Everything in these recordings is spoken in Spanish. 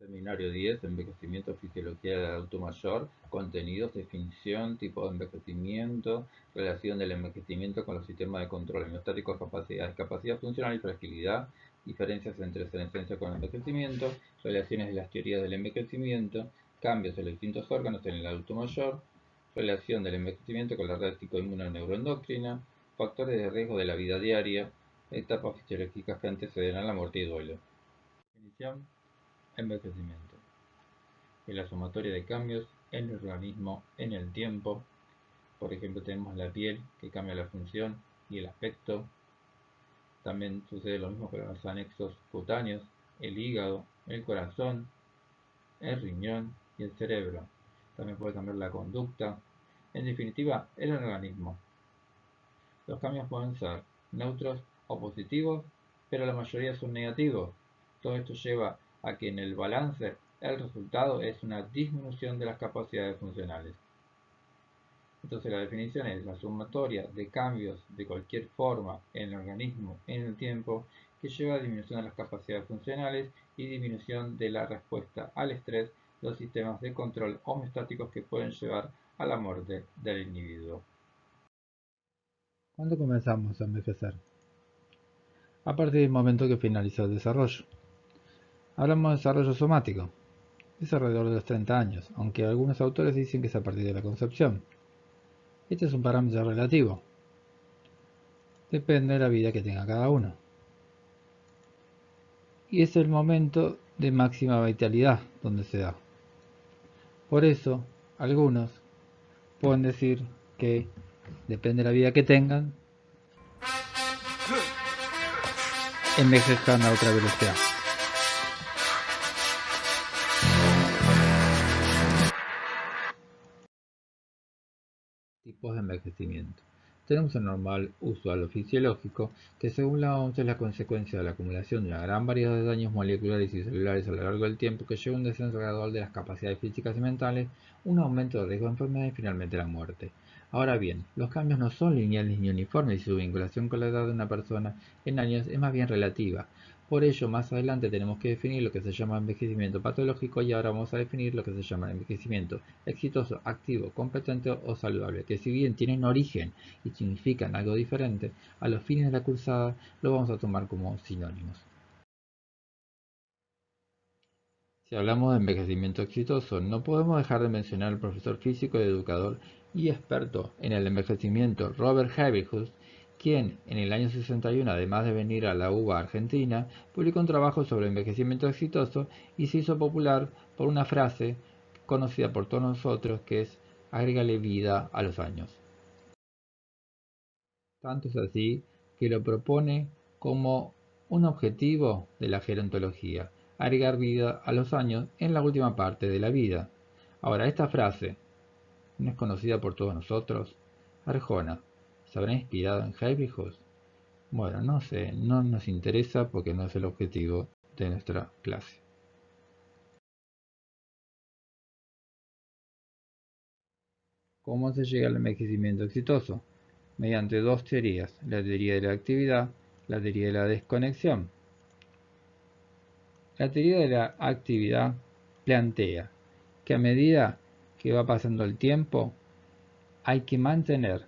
Seminario 10, envejecimiento, fisiología del adulto mayor, contenidos, definición, tipo de envejecimiento, relación del envejecimiento con los sistemas de control homeostático, capacidad funcional y fragilidad, diferencias entre senescencia con envejecimiento, relaciones de las teorías del envejecimiento, cambios en los distintos órganos en el adulto mayor, relación del envejecimiento con la red psicoinmunoneuroendocrina, factores de riesgo de la vida diaria, etapas fisiológicas que anteceden a la muerte y duelo. Definición: envejecimiento es la sumatoria de cambios en el organismo en el tiempo. Por ejemplo, tenemos la piel que cambia la función y el aspecto. También sucede lo mismo con los anexos cutáneos, el hígado, el corazón, el riñón y el cerebro. También puede cambiar la conducta. En definitiva, el organismo. Los cambios pueden ser neutros o positivos, pero la mayoría son negativos. Todo esto lleva a que en el balance el resultado es una disminución de las capacidades funcionales. Entonces la definición es la sumatoria de cambios de cualquier forma en el organismo en el tiempo que lleva a disminución de las capacidades funcionales y disminución de la respuesta al estrés de los sistemas de control homeostáticos que pueden llevar a la muerte del individuo. ¿Cuándo comenzamos a envejecer? A partir del momento que finaliza el desarrollo. Hablamos de desarrollo somático. Es alrededor de los 30 años, aunque algunos autores dicen que es a partir de la concepción. Este es un parámetro relativo. Depende de la vida que tenga cada uno. Y es el momento de máxima vitalidad donde se da. Por eso, algunos pueden decir que depende de la vida que tengan, envejezcan a otra velocidad. Tipos de envejecimiento. Tenemos el normal, usual o fisiológico, que según la OMS es la consecuencia de la acumulación de una gran variedad de daños moleculares y celulares a lo largo del tiempo que lleva a un descenso gradual de las capacidades físicas y mentales, un aumento de riesgo de enfermedad y finalmente la muerte. Ahora bien, los cambios no son lineales ni uniformes y su vinculación con la edad de una persona en años es más bien relativa. Por ello, más adelante tenemos que definir lo que se llama envejecimiento patológico y ahora vamos a definir lo que se llama envejecimiento exitoso, activo, competente o saludable, que si bien tienen origen y significan algo diferente, a los fines de la cursada lo vamos a tomar como sinónimos. Si hablamos de envejecimiento exitoso, no podemos dejar de mencionar al profesor físico y educador y experto en el envejecimiento Robert Habehus, quien en el año 61, además de venir a la UBA Argentina, publicó un trabajo sobre envejecimiento exitoso y se hizo popular por una frase conocida por todos nosotros que es agrégale vida a los años. Tanto es así que lo propone como un objetivo de la gerontología, agregar vida a los años en la última parte de la vida. Ahora, esta frase no es conocida por todos nosotros. Arjona, ¿se habrá inspirado en Heibrichus? Bueno, no sé, no nos interesa porque no es el objetivo de nuestra clase. ¿Cómo se llega al envejecimiento exitoso? Mediante dos teorías, la teoría de la actividad, la teoría de la desconexión. La teoría de la actividad plantea que a medida que va pasando el tiempo hay que mantener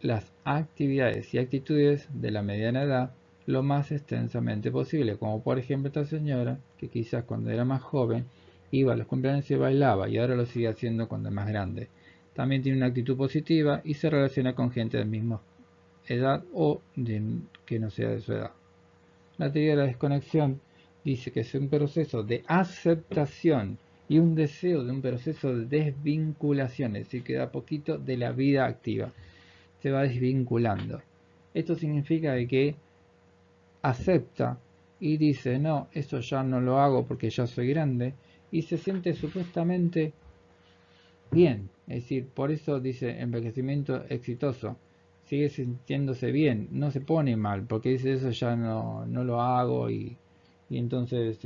las actividades y actitudes de la mediana edad lo más extensamente posible, como por ejemplo esta señora que quizás cuando era más joven iba a los cumpleaños y bailaba y ahora lo sigue haciendo cuando es más grande. También tiene una actitud positiva y se relaciona con gente de la misma edad o que no sea de su edad. La teoría de la desconexión dice que es un proceso de aceptación y un deseo de un proceso de desvinculación, es decir, que da poquito de la vida activa, se va desvinculando. Esto significa que acepta y dice, no, eso ya no lo hago porque ya soy grande, y se siente supuestamente bien, es decir, por eso dice envejecimiento exitoso, sigue sintiéndose bien, no se pone mal, porque dice eso ya no lo hago y entonces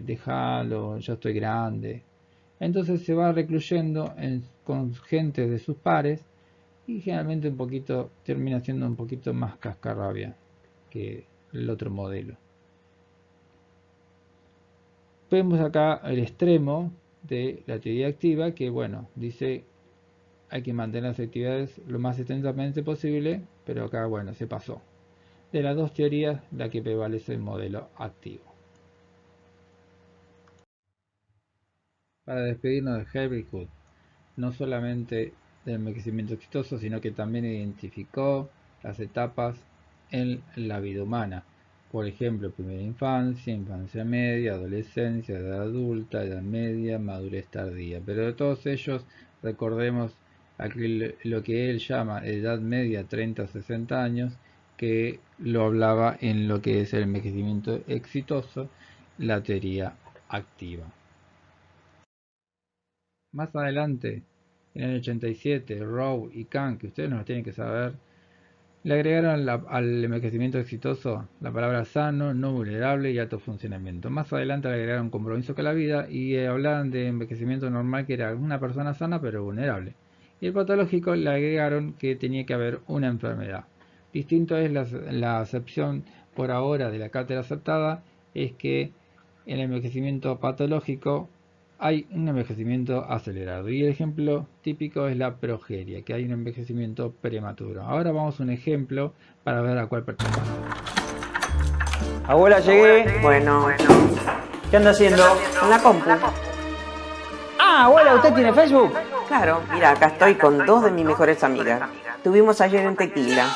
déjalo, ya estoy grande. Entonces se va recluyendo con gente de sus pares y generalmente un poquito termina siendo un poquito más cascarrabia que el otro modelo. Vemos acá el extremo de la teoría activa que, bueno, dice hay que mantener las actividades lo más extensamente posible, pero acá, bueno, se pasó. De las dos teorías, la que prevalece el modelo activo. Para despedirnos de Henry Hood, no solamente del envejecimiento exitoso, sino que también identificó las etapas en la vida humana. Por ejemplo, primera infancia, infancia media, adolescencia, edad adulta, edad media, madurez tardía. Pero de todos ellos, recordemos lo que él llama edad media 30-60 años, que lo hablaba en lo que es el envejecimiento exitoso, la teoría activa. Más adelante, en el 87, Rowe y Kahn, que ustedes no lo tienen que saber, le agregaron al envejecimiento exitoso la palabra sano, no vulnerable y alto funcionamiento. Más adelante le agregaron compromiso con la vida y hablaban de envejecimiento normal, que era una persona sana pero vulnerable. Y el patológico le agregaron que tenía que haber una enfermedad. Distinto es la acepción por ahora de la cátedra aceptada, es que en el envejecimiento patológico hay un envejecimiento acelerado y el ejemplo típico es la progeria, que hay un envejecimiento prematuro. Ahora vamos a un ejemplo para ver a cuál pertenece. Abuela, llegué. Bueno, ¿qué anda haciendo? En la compu. Ah, abuela, ¿usted tiene Facebook? Claro, mira, acá estoy con dos de mis mejores amigas. Tuvimos ayer un tequila.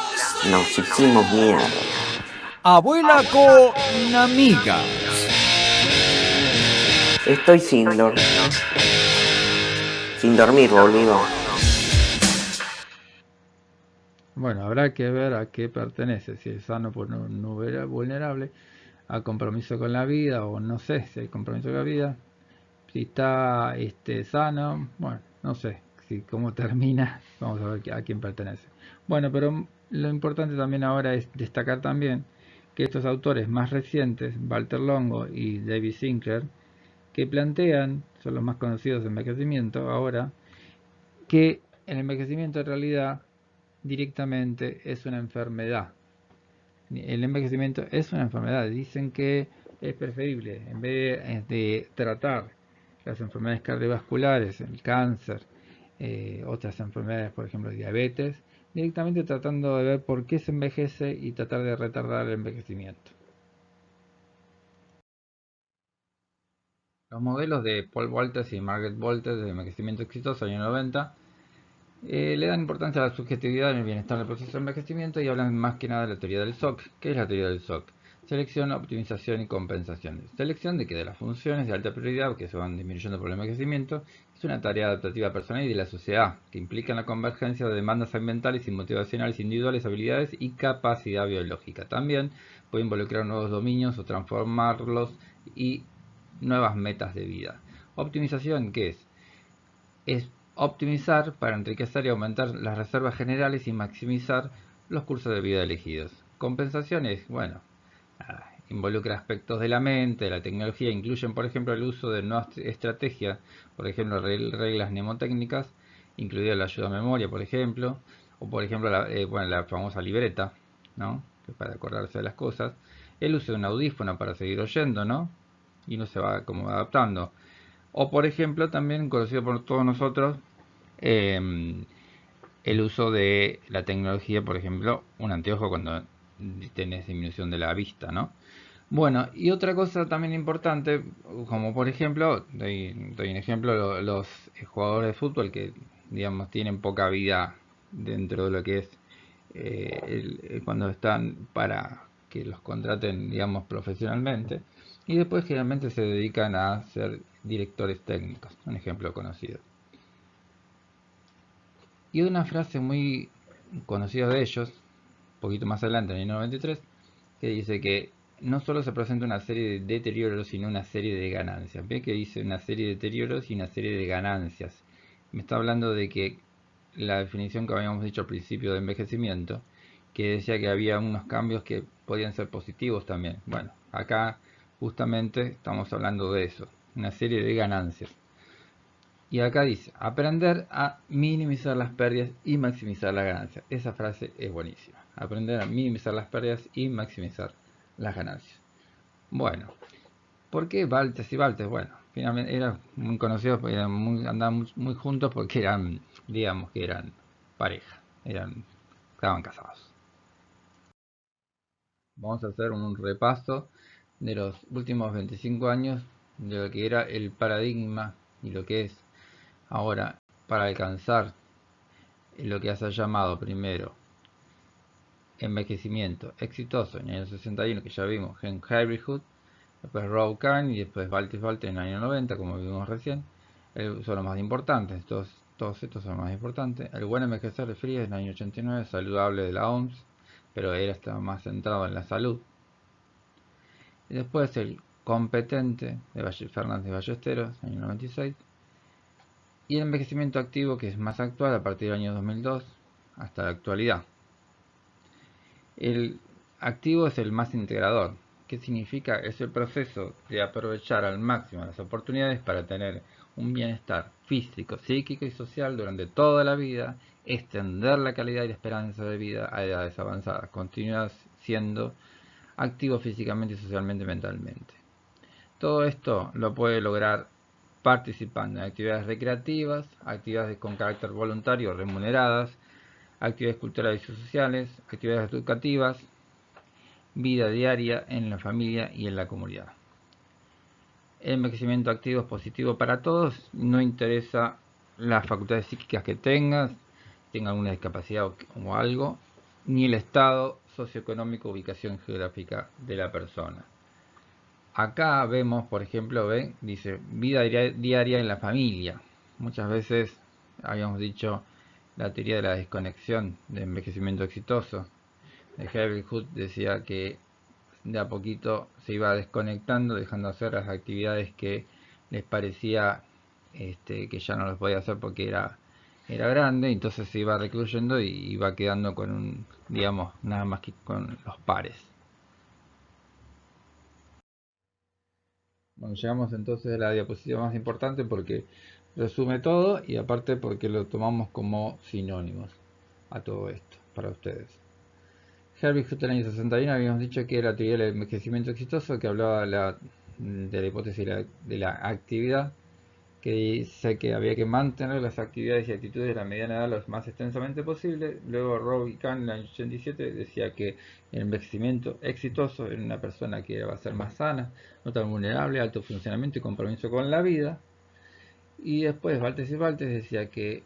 Nos hicimos mierda. Abuela con amiga. Estoy sin dormir, boludo. Bueno, habrá que ver a qué pertenece, si es sano por no vulnerable, a compromiso con la vida, o no sé si hay compromiso con la vida, si está sano, bueno, no sé si cómo termina, vamos a ver a quién pertenece. Bueno, pero lo importante también ahora es destacar también que estos autores más recientes, Walter Longo y David Sinclair, que plantean, son los más conocidos de envejecimiento ahora, que el envejecimiento en realidad directamente es una enfermedad. El envejecimiento es una enfermedad. Dicen que es preferible, en vez de tratar las enfermedades cardiovasculares, el cáncer, otras enfermedades, por ejemplo diabetes, directamente tratando de ver por qué se envejece y tratar de retardar el envejecimiento. Los modelos de Paul Walters y Margaret Walters de envejecimiento exitoso, año 90, le dan importancia a la subjetividad en el bienestar del proceso de envejecimiento y hablan más que nada de la teoría del SOC. ¿Qué es la teoría del SOC? Selección, optimización y compensación. Selección de que de las funciones de alta prioridad que se van disminuyendo por el envejecimiento es una tarea adaptativa personal y de la sociedad, que implica la convergencia de demandas ambientales y motivacionales individuales, habilidades y capacidad biológica. También puede involucrar nuevos dominios o transformarlos y nuevas metas de vida. Optimización, ¿qué es? Es optimizar para enriquecer y aumentar las reservas generales y maximizar los cursos de vida elegidos. Compensaciones, bueno, involucra aspectos de la mente, de la tecnología, incluyen por ejemplo el uso de nuevas estrategias, por ejemplo reglas mnemotécnicas, incluida la ayuda a memoria, por ejemplo, o por ejemplo la famosa libreta, ¿no? Que para acordarse de las cosas, el uso de un audífono para seguir oyendo, ¿no? Y uno se va como adaptando. O por ejemplo, también conocido por todos nosotros, el uso de la tecnología, por ejemplo, un anteojo cuando tenés disminución de la vista, ¿no? Bueno, y otra cosa también importante, como por ejemplo, doy un ejemplo, los jugadores de fútbol que, digamos, tienen poca vida dentro de lo que es cuando están para que los contraten, digamos, profesionalmente, y después generalmente se dedican a ser directores técnicos, un ejemplo conocido. Y una frase muy conocida de ellos, un poquito más adelante, en el 93, que dice que no solo se presenta una serie de deterioros, sino una serie de ganancias. Ve que dice una serie de deterioros y una serie de ganancias. Me está hablando de que la definición que habíamos dicho al principio de envejecimiento, que decía que había unos cambios que podían ser positivos también. Bueno, acá justamente estamos hablando de eso, una serie de ganancias. Y acá dice, aprender a minimizar las pérdidas y maximizar las ganancias. Esa frase es buenísima. Aprender a minimizar las pérdidas y maximizar las ganancias. Bueno, ¿Por qué Valtes y Valtes? Bueno, finalmente eran muy conocidos, porque andaban muy juntos porque eran, digamos que eran pareja, estaban casados. Vamos a hacer un repaso de los últimos 25 años de lo que era el paradigma y lo que es ahora para alcanzar lo que se ha llamado primero envejecimiento exitoso en el año 61, que ya vimos, en Henry Hood, después Rowe Kahn y después Valtis Valtes en el año 90, como vimos recién. Son los más importantes, todos estos son los más importantes. El buen envejecer de Friedrich en el año 89, saludable de la OMS, pero él estaba más centrado en la salud. Y después el competente de Fernández de Ballesteros en el año 96. Y el envejecimiento activo, que es más actual a partir del año 2002 hasta la actualidad. El activo es el más integrador. ¿Qué significa? Es el proceso de aprovechar al máximo las oportunidades para tener un bienestar físico, psíquico y social durante toda la vida, extender la calidad y la esperanza de vida a edades avanzadas, continuar siendo activo físicamente, socialmente y mentalmente. Todo esto lo puede lograr participando en actividades recreativas, actividades con carácter voluntario remuneradas, actividades culturales y sociales, actividades educativas, vida diaria en la familia y en la comunidad. El envejecimiento activo es positivo para todos, no interesa las facultades psíquicas que tenga alguna discapacidad o algo, ni el estado socioeconómico o ubicación geográfica de la persona. Acá vemos, por ejemplo, dice vida diaria en la familia. Muchas veces habíamos dicho la teoría de la desconexión de envejecimiento exitoso. De Henry Hood decía que de a poquito se iba desconectando, dejando hacer las actividades que les parecía que ya no los podía hacer porque era grande, entonces se iba recluyendo y iba quedando con digamos, nada más que con los pares. Bueno, llegamos entonces a la diapositiva más importante porque resume todo y aparte porque lo tomamos como sinónimos a todo esto para ustedes. Herbig Hood en el año 61 habíamos dicho que la teoría del envejecimiento exitoso, que hablaba de la hipótesis de la actividad, que dice que había que mantener las actividades y actitudes de la mediana edad lo más extensamente posible. Luego Rowe Kahn en el año 87 decía que el envejecimiento exitoso era una persona que va a ser más sana, no tan vulnerable, alto funcionamiento y compromiso con la vida. Y después Valtes y Valtes decía que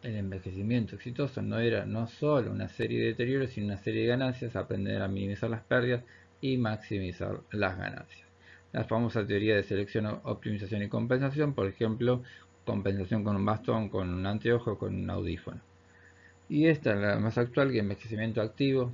el envejecimiento exitoso no solo una serie de deterioros, sino una serie de ganancias, aprender a minimizar las pérdidas y maximizar las ganancias. La famosa teoría de selección, optimización y compensación, por ejemplo, compensación con un bastón, con un anteojo, con un audífono. Y esta es la más actual, que envejecimiento activo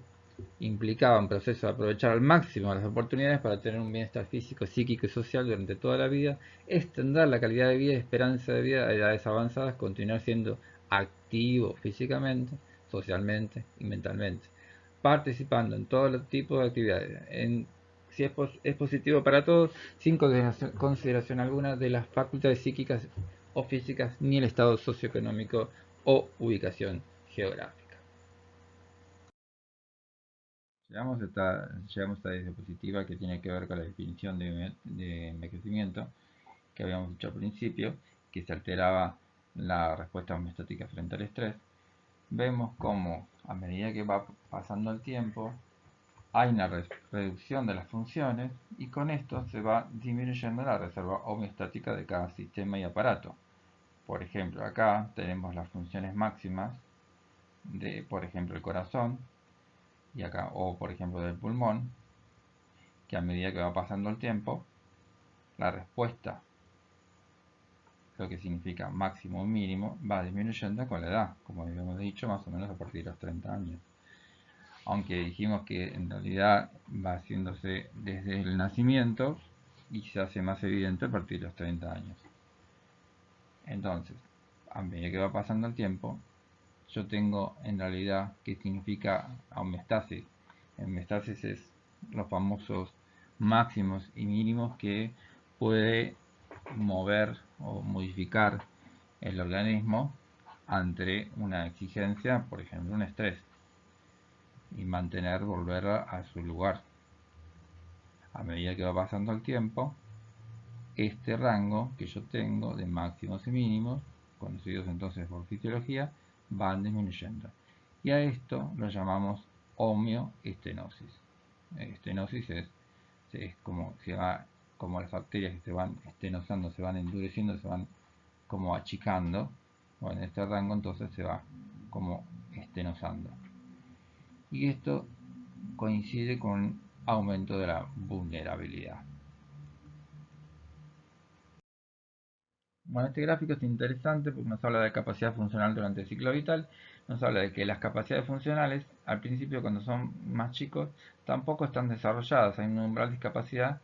implicaba un proceso de aprovechar al máximo las oportunidades para tener un bienestar físico, psíquico y social durante toda la vida, extender la calidad de vida y esperanza de vida a edades avanzadas, continuar siendo activo físicamente, socialmente y mentalmente, participando en todo tipo de actividades, si es positivo para todos, sin consideración alguna de las facultades psíquicas o físicas ni el estado socioeconómico o ubicación geográfica. Llegamos a esta diapositiva que tiene que ver con la definición de envejecimiento que habíamos dicho al principio, que se alteraba la respuesta homeostática frente al estrés. Vemos cómo a medida que va pasando el tiempo hay una reducción de las funciones y con esto se va disminuyendo la reserva homeostática de cada sistema y aparato. Por ejemplo, acá tenemos las funciones máximas de, por ejemplo, el corazón, y acá, o por ejemplo del pulmón, que a medida que va pasando el tiempo, la respuesta, lo que significa máximo o mínimo, va disminuyendo con la edad, como habíamos dicho, más o menos a partir de los 30 años. Aunque dijimos que en realidad va haciéndose desde el nacimiento y se hace más evidente a partir de los 30 años. Entonces, a medida que va pasando el tiempo, yo tengo en realidad que significa homeostasis. Homeostasis es los famosos máximos y mínimos que puede mover o modificar el organismo ante una exigencia, por ejemplo un estrés, y volver a su lugar. A medida que va pasando el tiempo, este rango que yo tengo de máximos y mínimos, conocidos entonces por fisiología, van disminuyendo. Y a esto lo llamamos homeoestenosis. Estenosis es como como las bacterias que se van estenosando, se van endureciendo, se van como achicando. Bueno, este rango entonces se va como estenosando. Y esto coincide con un aumento de la vulnerabilidad. Bueno, este gráfico es interesante porque nos habla de capacidad funcional durante el ciclo vital. Nos habla de que las capacidades funcionales, al principio cuando son más chicos, tampoco están desarrolladas. Hay un umbral de discapacidad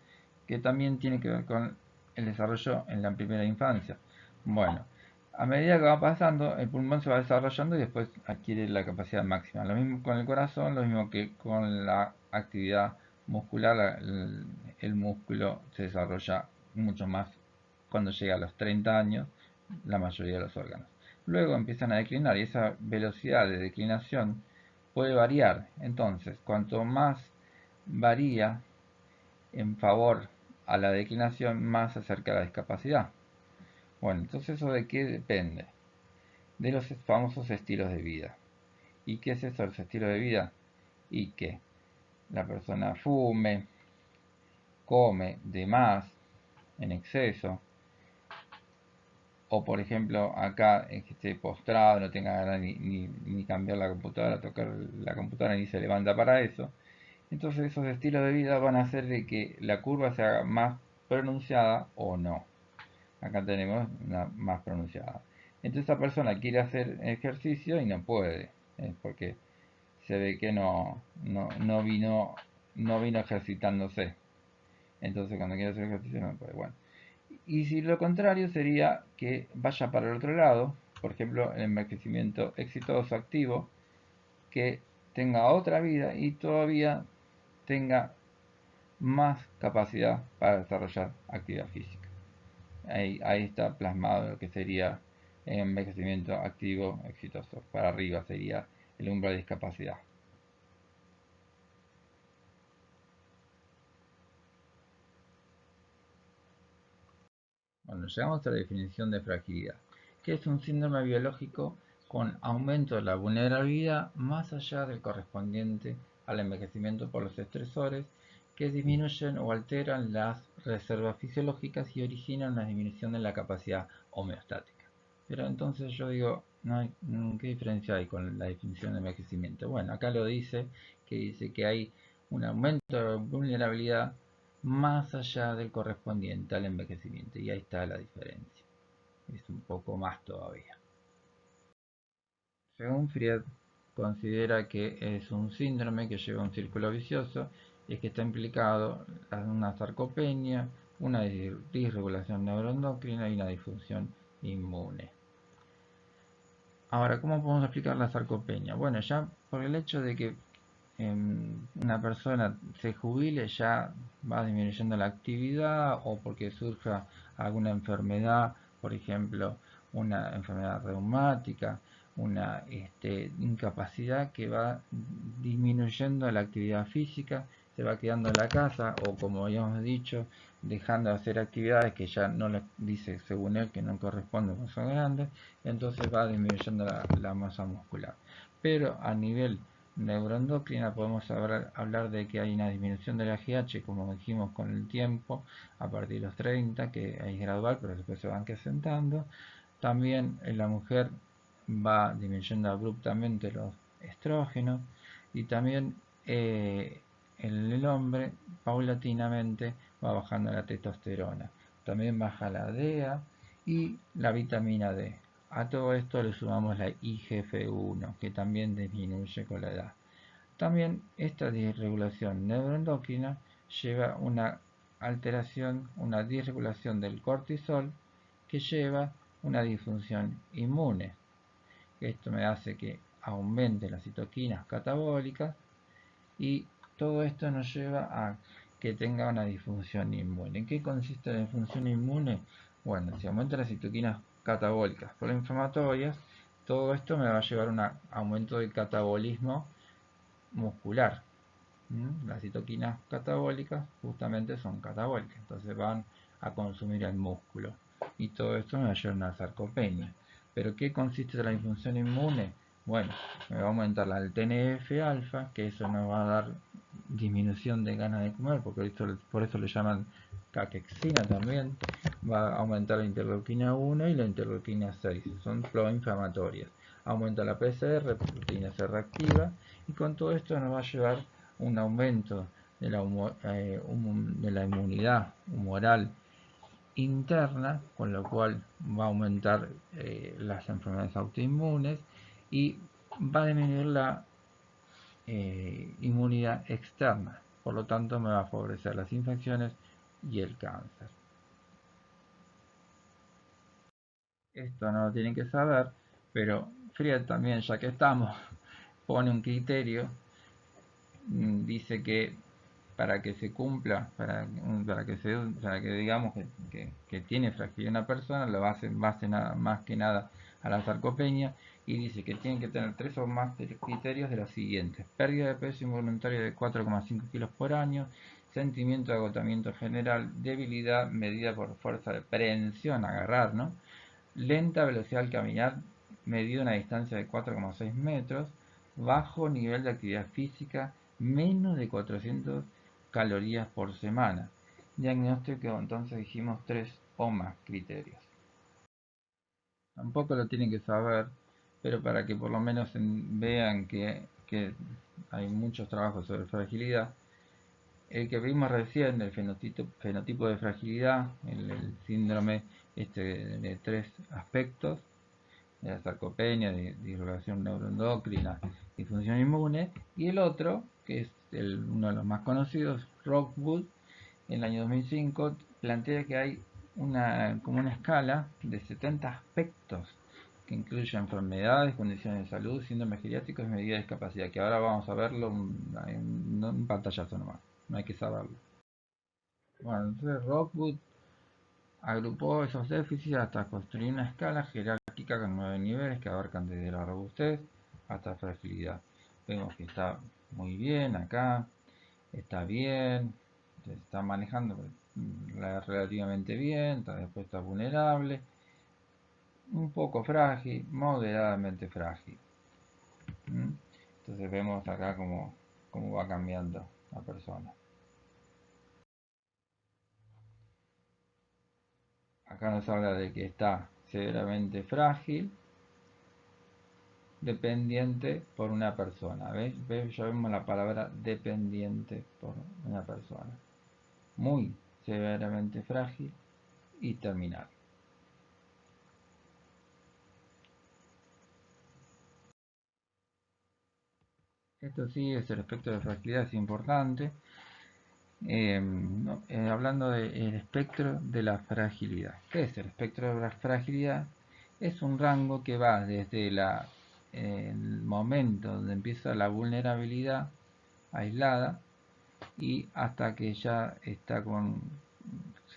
que también tiene que ver con el desarrollo en la primera infancia. Bueno, a medida que va pasando, el pulmón se va desarrollando y después adquiere la capacidad máxima. Lo mismo con el corazón, lo mismo que con la actividad muscular. El músculo se desarrolla mucho más cuando llega a los 30 años, la mayoría de los órganos. Luego empiezan a declinar y esa velocidad de declinación puede variar. Entonces, cuanto más varía en favor a la declinación, más se acerca a la discapacidad. Bueno, entonces ¿eso de qué depende? De los famosos estilos de vida. ¿Y qué es eso, los estilos de vida? Y que la persona fume, come de más, en exceso, o por ejemplo acá que esté postrado, no tenga ganas ni cambiar la computadora, tocar la computadora, ni se levanta para eso. Entonces esos estilos de vida van a hacer de que la curva se haga más pronunciada o no. Acá tenemos una más pronunciada. Entonces esa persona quiere hacer ejercicio y no puede, porque se ve que no vino ejercitándose. Entonces cuando quiere hacer ejercicio no puede. Bueno, y si lo contrario sería que vaya para el otro lado, por ejemplo, el envejecimiento exitoso activo, que tenga otra vida y todavía tenga más capacidad para desarrollar actividad física. Ahí está plasmado lo que sería envejecimiento activo exitoso. Para arriba sería el umbral de discapacidad. Bueno, llegamos a la definición de fragilidad, que es un síndrome biológico con aumento de la vulnerabilidad más allá del correspondiente al envejecimiento por los estresores que disminuyen o alteran las reservas fisiológicas y originan una disminución de la capacidad homeostática. Pero entonces yo digo, ¿qué diferencia hay con la definición de envejecimiento? Bueno, acá lo dice que hay un aumento de vulnerabilidad más allá del correspondiente al envejecimiento. Y ahí está la diferencia. Es un poco más todavía. Según Fried, considera que es un síndrome que lleva un círculo vicioso y es que está implicado en una sarcopenia, una disregulación neuroendocrina y una disfunción inmune. Ahora, ¿cómo podemos explicar la sarcopenia? Bueno, ya por el hecho de que una persona se jubile ya va disminuyendo la actividad o porque surja alguna enfermedad, por ejemplo, una enfermedad reumática, una incapacidad que va disminuyendo la actividad física, se va quedando en la casa o como habíamos dicho, dejando de hacer actividades que ya no le dice según él que no corresponden con son grandes, entonces va disminuyendo la masa muscular. Pero a nivel neuroendocrina podemos hablar de que hay una disminución de la GH, como dijimos, con el tiempo, a partir de los 30, que es gradual, pero después se van acrecentando. También en la mujer va disminuyendo abruptamente los estrógenos y también en el hombre paulatinamente va bajando la testosterona. También baja la DEA y la vitamina D. A todo esto le sumamos la IGF-1, que también disminuye con la edad. También esta disregulación neuroendocrina lleva una alteración, una disregulación del cortisol, que lleva una disfunción inmune. Esto me hace que aumente las citoquinas catabólicas y todo esto nos lleva a que tenga una disfunción inmune. ¿En qué consiste la disfunción inmune? Bueno, si aumenta las citoquinas catabólicas proinflamatorias, todo esto me va a llevar a un aumento del catabolismo muscular. Las citoquinas catabólicas justamente son catabólicas, entonces van a consumir el músculo. Y todo esto nos lleva a una sarcopenia. ¿Pero qué consiste de la disfunción inmune? Bueno, me va a aumentar la TNF-alfa, que eso nos va a dar disminución de ganas de comer, porque por eso le llaman caquexina también. Va a aumentar la interleuquina 1 y la interleuquina 6, son proinflamatorias. Aumenta la PCR, proteína C reactiva, y con todo esto nos va a llevar un aumento de la inmunidad humoral interna, con lo cual va a aumentar las enfermedades autoinmunes y va a disminuir la inmunidad externa. Por lo tanto, me va a favorecer las infecciones y el cáncer. Esto no lo tienen que saber, pero Fried también, ya que estamos, pone un criterio. Dice que para que se cumpla, para que digamos que tiene fragilidad una persona, lo hace en base más que nada a la sarcopenia, y dice que tienen que tener 3 o más criterios de los siguientes: pérdida de peso involuntaria de 4,5 kilos por año, sentimiento de agotamiento general, debilidad medida por fuerza de prehensión, agarrar, ¿no? Lenta velocidad al caminar, medida a una distancia de 4,6 metros, bajo nivel de actividad física, menos de 400 calorías por semana. Diagnóstico, entonces dijimos 3 o más criterios. Tampoco lo tienen que saber, pero para que por lo menos vean que hay muchos trabajos sobre fragilidad. El que vimos recién, el fenotipo de fragilidad, el síndrome de 3 aspectos, de la sarcopenia, de disregulación neuroendocrina y función inmune, y el otro, que es uno de los más conocidos, Rockwood, en el año 2005, plantea que hay como una escala de 70 aspectos que incluye enfermedades, condiciones de salud, síndromes geriátricos y medidas de discapacidad, que ahora vamos a verlo en un pantallazo nomás, no hay que saberlo. Bueno, entonces Rockwood agrupó esos déficits hasta construir una escala jerárquica con 9 niveles que abarcan desde la robustez hasta fragilidad. Vemos que está muy bien acá, está bien, se está manejando relativamente bien, después está vulnerable, un poco frágil, moderadamente frágil. Entonces vemos acá cómo va cambiando la persona. Acá nos habla de que está severamente frágil, dependiente por una persona. ¿Ves? Ya vemos la palabra dependiente por una persona. Muy severamente frágil y terminal. Esto sí es el espectro de fragilidad, es importante. Hablando del espectro de la fragilidad. ¿Qué es el espectro de la fragilidad? Es un rango que va desde el momento donde empieza la vulnerabilidad aislada y hasta que ya está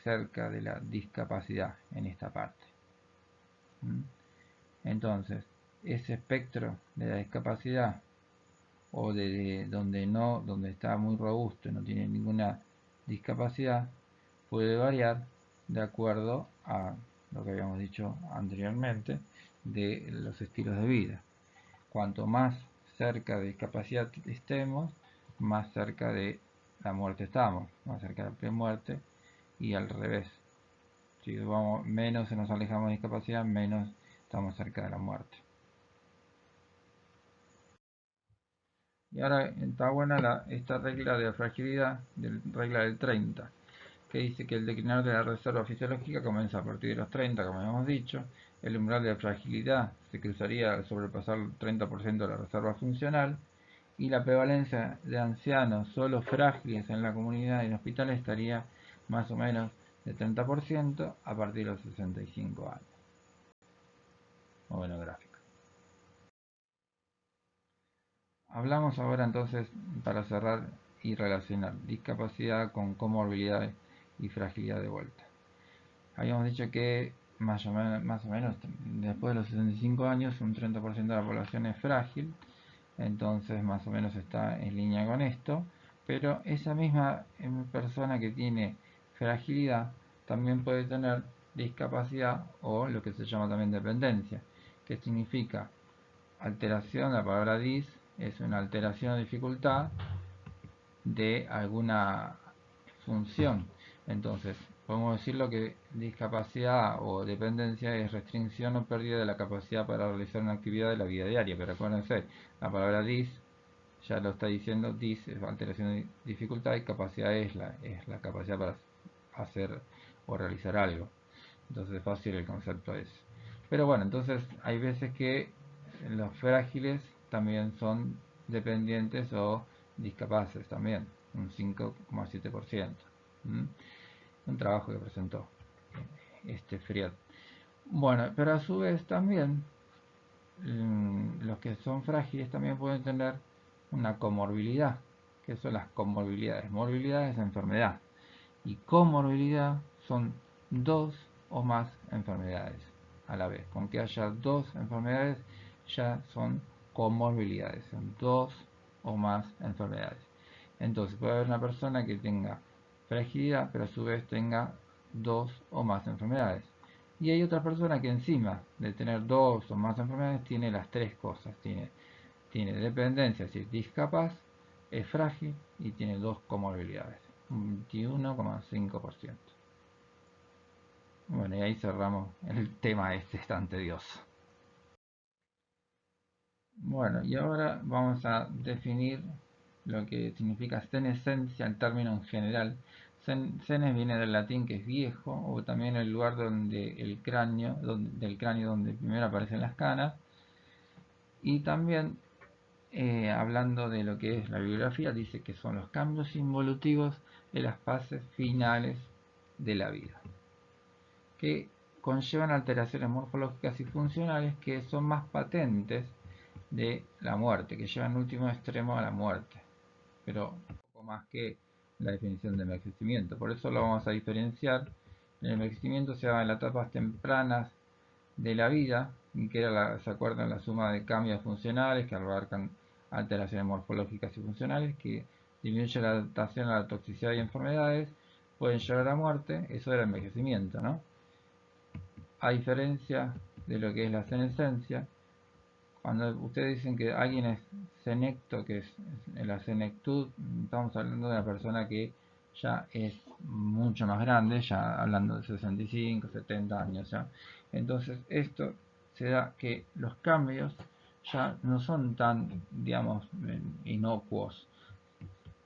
cerca de la discapacidad en esta parte. Entonces, ese espectro de la discapacidad, o donde está muy robusto y no tiene ninguna discapacidad, puede variar de acuerdo a lo que habíamos dicho anteriormente de los estilos de vida. Cuanto más cerca de discapacidad estemos, más cerca de la muerte estamos, más cerca de la premuerte, y al revés. Si menos nos alejamos de discapacidad, menos estamos cerca de la muerte. Y ahora está buena esta regla de fragilidad, regla del 30, que dice que el declinar de la reserva fisiológica comienza a partir de los 30, como hemos dicho. El umbral de fragilidad se cruzaría al sobrepasar el 30% de la reserva funcional, y la prevalencia de ancianos solo frágiles en la comunidad y en hospitales estaría más o menos de 30% a partir de los 65 años. Muy bueno gráfico. Hablamos ahora entonces, para cerrar y relacionar discapacidad con comorbilidad y fragilidad de vuelta. Habíamos dicho que más o menos después de los 65 años un 30% de la población es frágil, entonces más o menos está en línea con esto. Pero esa misma persona que tiene fragilidad también puede tener discapacidad o lo que se llama también dependencia, que significa alteración. La palabra dis es una alteración o dificultad de alguna función. Entonces, podemos decirlo que discapacidad o dependencia es restricción o pérdida de la capacidad para realizar una actividad de la vida diaria. Pero acuérdense, la palabra dis ya lo está diciendo. Dis es alteración y dificultad, y capacidad es la capacidad para hacer o realizar algo. Entonces es fácil el concepto ese. Pero bueno, entonces hay veces que los frágiles también son dependientes o discapaces también, un 5,7%. Un trabajo que presentó Fried. Bueno, pero a su vez también los que son frágiles también pueden tener una comorbilidad. ¿Qué son las comorbilidades? Morbilidad es enfermedad y comorbilidad son dos o más enfermedades a la vez. Con que haya dos enfermedades ya son comorbilidades, son dos o más enfermedades. Entonces puede haber una persona que tenga fragilidad pero a su vez tenga dos o más enfermedades. Y hay otra persona que encima de tener dos o más enfermedades tiene las tres cosas. Tiene dependencia, es decir, discapaz, es frágil y tiene dos comorbilidades, un 21,5%. Bueno, y ahí cerramos el tema tan tedioso. Bueno, y ahora vamos a definir lo que significa senescencia, el término en general. Senes viene del latín, que es viejo, o también el lugar donde del cráneo donde primero aparecen las canas. Y también, hablando de lo que es la bibliografía, dice que son los cambios involutivos de las fases finales de la vida, que conllevan alteraciones morfológicas y funcionales que son más patentes de la muerte, que llevan en último extremo a la muerte, pero un poco más que la definición de envejecimiento. Por eso lo vamos a diferenciar. El envejecimiento se da en las etapas tempranas de la vida, y que era ¿se acuerdan? La suma de cambios funcionales que abarcan alteraciones morfológicas y funcionales, que disminuye la adaptación a la toxicidad y enfermedades, pueden llevar a la muerte. Eso era envejecimiento, ¿no? A diferencia de lo que es la senescencia, cuando ustedes dicen que alguien es senecto, que es la senectud, estamos hablando de una persona que ya es mucho más grande, ya hablando de 65, 70 años ya. Entonces esto se da que los cambios ya no son tan, digamos, inocuos.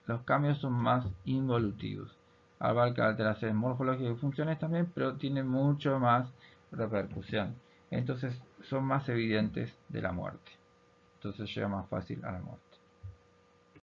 Los cambios son más involutivos. Abarca alteraciones morfológicas y funciones también, pero tiene mucho más repercusión. Entonces son más evidentes de la muerte. Entonces llega más fácil a la muerte.